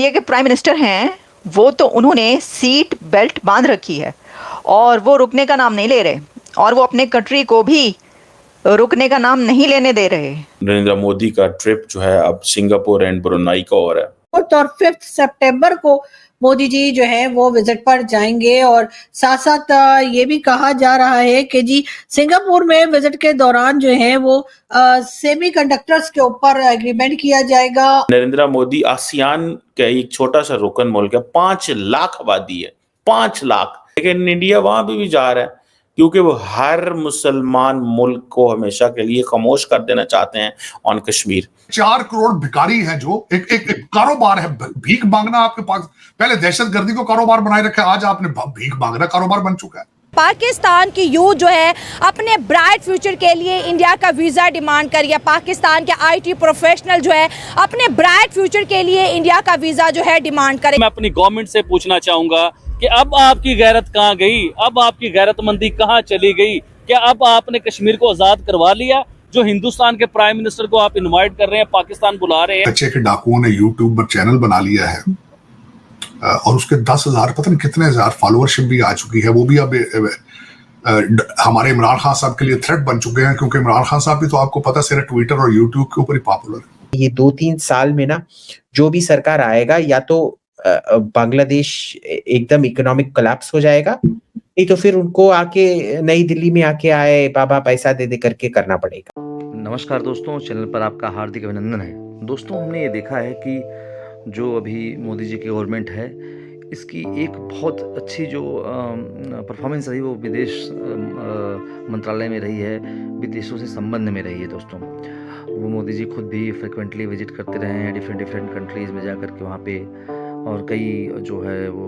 India के prime minister हैं, वो तो उन्होंने सीट बेल्ट बांध रखी है और वो रुकने का नाम नहीं ले रहे और वो अपने कंट्री को भी रुकने का नाम नहीं लेने दे रहे। नरेंद्र मोदी का ट्रिप जो है अब सिंगापुर एंड ब्रुनाई का हो रहा है और 5 सितंबर को मोदी जी जो है वो विजिट पर जाएंगे और साथ साथ ये भी कहा जा रहा है कि जी सिंगापुर में विजिट के दौरान जो है वो सेमीकंडक्टर्स के ऊपर एग्रीमेंट किया जाएगा। नरेंद्र मोदी आसियान का एक छोटा सा रुकन मुल्क है, 5 लाख आबादी है, 5 लाख, लेकिन इंडिया वहां भी जा रहा है क्योंकि वो हर मुसलमान मुल्क को हमेशा के लिए खामोश कर देना चाहते हैं ऑन कश्मीर। 4 करोड़ भिखारी हैं जो एक कारोबार है, भीख मांगना आपके पास। पहले दहशतगर्दी को कारोबार बनाए रखा, आज आपने भीख मांगना कारोबार बन चुका है। पाकिस्तान की यूथ जो है अपने ब्राइट फ्यूचर के लिए इंडिया का वीज़ा डिमांड कर रही है। पाकिस्तान के आईटी प्रोफेशनल जो है अपने ब्राइट फ्यूचर के लिए इंडिया का वीज़ा जो है डिमांड करे। मैं अपनी गवर्नमेंट से पूछना चाहूँगा कि अब आपकी गैरत कहाँ गई, अब आपकी गैरतमंदी कहाँ चली गई? क्या अब आपने कश्मीर को आज़ाद करवा लिया? जो हिंदुस्तान के प्राइम मिनिस्टर को आप इनवाइट कर रहे हैं, पाकिस्तान बुला रहे हैं। अच्छे के डाकुओं ने यूट्यूब पर चैनल बना लिया है और उसके 10,000 पता नहीं कितने हजार फॉलोअरशिप भी आ चुकी है। वो भी अब हमारे इमरान खान साहब के लिए थ्रेट बन चुके हैं क्योंकि इमरान खान साहब भी तो आपको पता सिर्फ ट्विटर और यूट्यूब के ऊपर ही पॉपुलर है। ये 2-3 साल में ना जो भी सरकार आएगा या तो बांग्लादेश एकदम इकोनॉमिक कोलैप्स हो जाएगा, नहीं तो फिर उनको आके नई दिल्ली में आके आए बाबा पैसा दे दे करके करना पड़ेगा। नमस्कार दोस्तों, चैनल पर आपका हार्दिक अभिनंदन है। दोस्तों, हमने ये देखा है कि जो अभी मोदी जी की गवर्नमेंट है, इसकी एक बहुत अच्छी जो परफॉर्मेंस रही वो विदेश मंत्रालय में रही है, विदेशों से संबंध में रही है। दोस्तों, वो मोदी जी खुद भी फ्रिक्वेंटली विजिट करते रहे हैं डिफरेंट कंट्रीज़ में जा कर के वहाँ पे, और कई जो है वो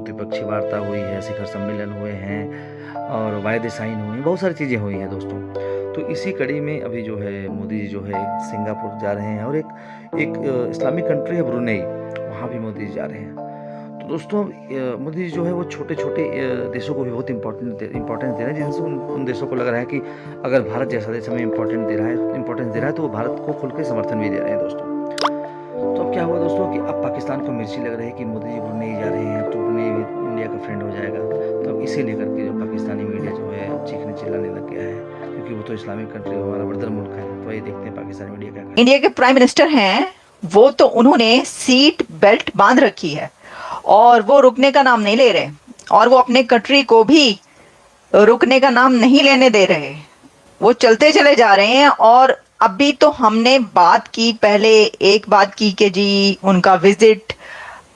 द्विपक्षीय वार्ता हुई है, शिखर सम्मेलन हुए हैं और वायदे साइन हुए हैं, बहुत सारी चीज़ें हुई हैं दोस्तों। तो इसी कड़ी में अभी जो है मोदी जी जो है सिंगापुर जा रहे हैं और एक इस्लामिक कंट्री है ब्रुनेई, वहाँ भी मोदी जी जा रहे हैं। तो दोस्तों, मोदी जी जो है वो छोटे छोटे देशों को भी बहुत इंपॉर्टेंस दे रहे हैं, जिनसे उन देशों को लग रहा है कि अगर भारत जैसा देश हमें इंपॉर्टेंस दे रहा है तो वो भारत को खुल के समर्थन भी दे रहे हैं दोस्तों। तो अब क्या हुआ दोस्तों कि अब पाकिस्तान को मिर्ची लग रही है कि मोदी जी ब्रुनेई जा रहे हैं तो ब्रुनेई भी इंडिया का फ्रेंड हो जाएगा। तो इसे लेकर के जो पाकिस्तानी मीडिया जो है चीखने चिल्लाने लग गया है, क्योंकि वो तो इस्लामिक कंट्री हमारा बर्दर मुल्क है। तो ये देखते हैं पाकिस्तानी मीडिया क्या कहता है। इंडिया के प्राइम मिनिस्टर हैं, वो तो उन्होंने सीट बेल्ट बांध रखी है और वो रुकने का नाम नहीं ले रहे और वो अपने कंट्री को भी रुकने का नाम नहीं लेने दे रहे। वो चलते चले जा रहे हैं। और अभी तो हमने बात की, पहले एक बात की कि जी उनका विजिट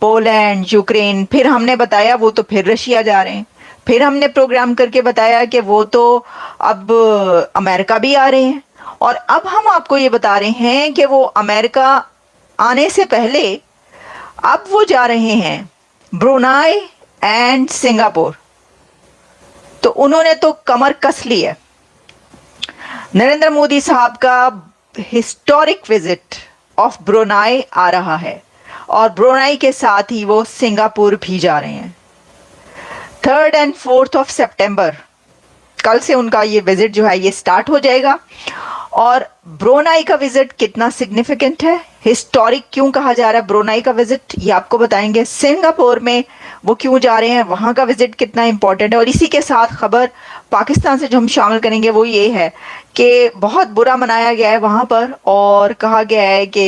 पोलैंड, यूक्रेन, फिर हमने बताया वो तो फिर रशिया जा रहे हैं, फिर हमने प्रोग्राम करके बताया कि वो तो अब अमेरिका भी आ रहे हैं, और अब हम आपको ये बता रहे हैं कि वो अमेरिका आने से पहले अब वो जा रहे हैं ब्रुनाई एंड सिंगापुर। तो उन्होंने तो कमर कस ली है। नरेंद्र मोदी साहब का हिस्टोरिक विजिट ऑफ ब्रुनाई आ रहा है और ब्रुनाई के साथ ही वो सिंगापुर भी जा रहे हैं। 3rd and 4th of September, कल से उनका ये विजिट जो है ये स्टार्ट हो जाएगा। और ब्रुनाई का विजिट कितना सिग्निफिकेंट है, हिस्टोरिक क्यों कहा जा रहा है ब्रुनाई का विजिट, ये आपको बताएंगे। सिंगापुर में वो क्यों जा रहे हैं, वहाँ का विजिट कितना इंपॉर्टेंट है। और इसी के साथ खबर पाकिस्तान से जो हम शामिल करेंगे वो ये है कि बहुत बुरा मनाया गया है वहाँ पर, और कहा गया है कि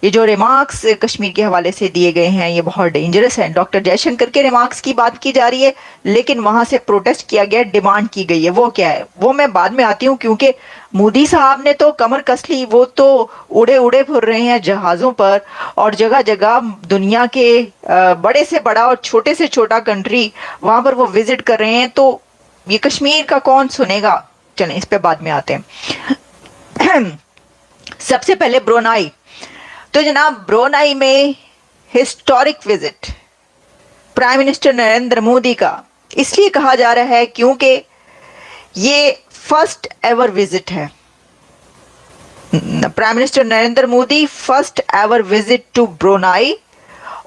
ये जो रिमार्क्स कश्मीर के हवाले से दिए गए हैं ये बहुत डेंजरस हैं। डॉक्टर जयशंकर के रिमार्क्स की बात की जा रही है, लेकिन वहाँ से प्रोटेस्ट किया गया, डिमांड की गई है। वो क्या है वो मैं बाद में आती हूँ, क्योंकि मोदी साहब ने तो कमर कस ली। वो तो उड़े उड़े फिर रहे हैं जहाज़ों पर और जगह जगह दुनिया के बड़े से बड़ा और छोटे से छोटा कंट्री वहाँ पर वो विजिट कर रहे हैं। तो ये कश्मीर का कौन सुनेगा, चलें इस पे बाद में आते हैं। सबसे पहले ब्रुनाई। तो जनाब ब्रुनाई में historic visit prime minister Narendra Modi का इसलिए कहा जा रहा है क्योंकि ये फर्स्ट एवर विजिट है। Prime minister Narendra Modi first ever visit to Brunei,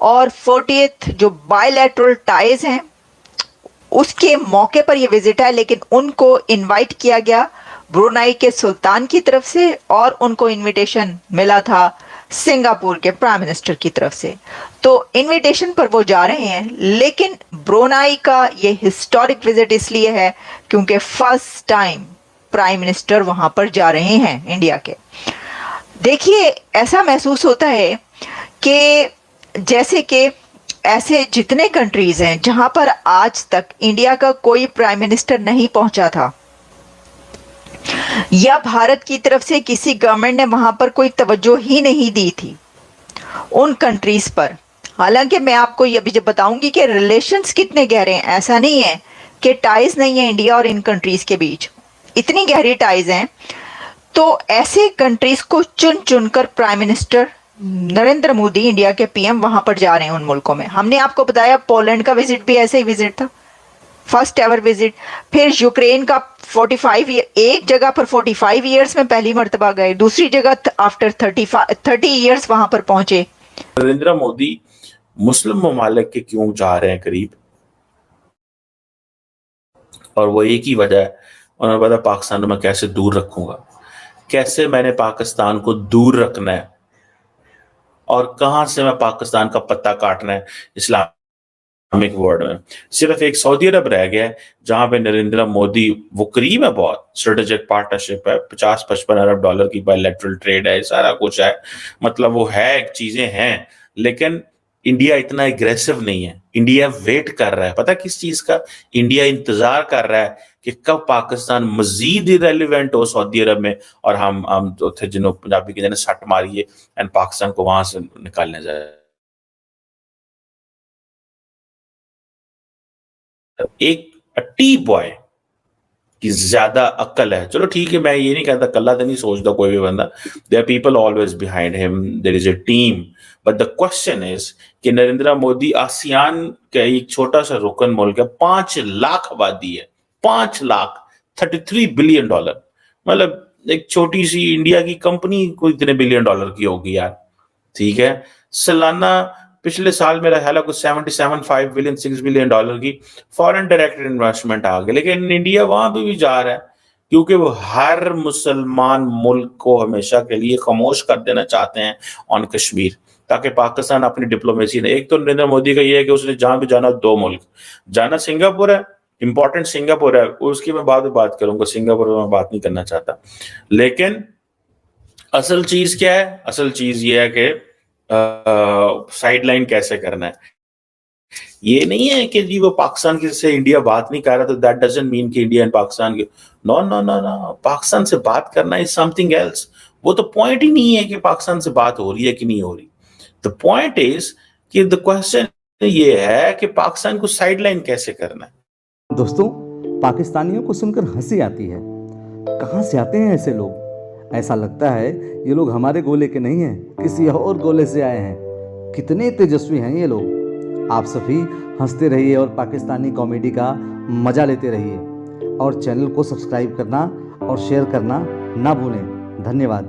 और 40th जो बायलैटरल टाइज हैं उसके मौके पर यह विजिट है। लेकिन उनको इनवाइट किया गया ब्रुनाई के सुल्तान की तरफ से और उनको इनविटेशन मिला था सिंगापुर के प्राइम मिनिस्टर की तरफ से। तो इनविटेशन पर वो जा रहे हैं, लेकिन ब्रुनाई का ये हिस्टोरिक विजिट इसलिए है क्योंकि फर्स्ट टाइम प्राइम मिनिस्टर वहां पर जा रहे हैं इंडिया के। देखिए, ऐसा महसूस होता है कि जैसे कि ऐसे जितने कंट्रीज हैं जहां पर आज तक इंडिया का कोई प्राइम मिनिस्टर नहीं पहुंचा था, या भारत की तरफ से किसी गवर्नमेंट ने वहां पर कोई तवज्जो ही नहीं दी थी उन कंट्रीज पर। हालांकि मैं आपको ये भी जब बताऊंगी कि रिलेशंस कितने गहरे हैं, ऐसा नहीं है कि टाइज नहीं है इंडिया और इन कंट्रीज के बीच, इतनी गहरी टाइज हैं। तो ऐसे कंट्रीज को चुन चुनकर prime minister Narendra Modi, India के पीएम, वहां पर जा रहे हैं उन मुल्कों में। हमने आपको बताया पोलैंड का विजिट भी ऐसे ही विजिट था, फर्स्ट एवर विजिट। फिर यूक्रेन का 45 एक जगह पर 45 ईयर्स में पहली मर्तबा गए, दूसरी जगह आफ्टर 30 ईयर्स वहां पर पहुंचे। नरेंद्र मोदी मुस्लिम ममालिक के क्यों जा रहे हैं करीब, और वो एक ही वजह है, उन्होंने पता पाकिस्तान को मैं कैसे दूर रखूंगा, कैसे मैंने पाकिस्तान को दूर रखना है और कहां से मैं पाकिस्तान का पत्ता काटना है इस्लामिक वर्ल्ड में। सिर्फ एक सऊदी अरब रह गया है जहां पे नरेंद्र मोदी, वो करीब है बहुत, स्ट्रेटेजिक पार्टनरशिप है, 50-55 अरब डॉलर की बायलैटरल ट्रेड है, सारा कुछ है, मतलब वो है, चीजें हैं, लेकिन इंडिया इतना एग्रेसिव नहीं है। इंडिया वेट कर रहा है, पता किस चीज का? इंडिया इंतजार कर रहा है कि कब पाकिस्तान मजीद इरेलीवेंट हो सऊदी अरब में और हम जो थे जिन्हों पंजाबी के जने सट मारिए एंड पाकिस्तान को वहां से निकालने जाए। एक टी बॉय की ज्यादा अक्ल है, चलो ठीक है, मैं ये नहीं कहता, कल्ला तो नहीं सोचता कोई भी बंदा, there are people always behind him, there is a team, but the question is कि नरेंद्र मोदी आसियान का एक छोटा सा रुकन मुल्क है, 5 लाख आबादी है, 5 लाख, 33 बिलियन डॉलर, मतलब एक छोटी सी इंडिया की कंपनी कोई इतने बिलियन डॉलर की होगी यार, ठीक है। सालाना पिछले साल मेरा ख्याल है कुछ 77.5 बिलियन 6 बिलियन डॉलर की फॉरेन डायरेक्ट इन्वेस्टमेंट आ गई, लेकिन इंडिया वहां भी जा रहा है क्योंकि वो हर मुसलमान मुल्क को हमेशा के लिए खामोश कर देना चाहते हैं ऑन कश्मीर, ताकि पाकिस्तान अपनी डिप्लोमेसी ने, एक तो नरेंद्र मोदी का ये है कि उसने जहां भी जाना 2 मुल्क जाना, सिंगापुर है, इंपॉर्टेंट सिंगापुर है, उसकी मैं बाद में बात करूंगा, सिंगापुर में मैं बात नहीं करना चाहता, लेकिन असल चीज क्या है? असल चीज ये है कि साइडलाइन कैसे करना है। ये नहीं है कि जी वो पाकिस्तान से इंडिया बात नहीं कर रहा तो दैट डजंट मीन कि इंडिया एंड पाकिस्तान के, no no no no, Pakistan से बात करना इज समथिंग एल्स। वो तो पॉइंट ही नहीं है कि पाकिस्तान से बात हो रही है कि नहीं हो रही। द पॉइंट इज कि द क्वेश्चन ये है कि पाकिस्तान को साइडलाइन कैसे करना है। दोस्तों, पाकिस्तानियों को सुनकर हंसी आती है। कहां से आते हैं ऐसे लोग? ऐसा लगता है ये लोग हमारे गोले के नहीं हैं, किसी और गोले से आए हैं। कितने तेजस्वी हैं ये लोग। आप सभी हंसते रहिए और पाकिस्तानी कॉमेडी का मजा लेते रहिए, और चैनल को सब्सक्राइब करना और शेयर करना ना भूलें। धन्यवाद।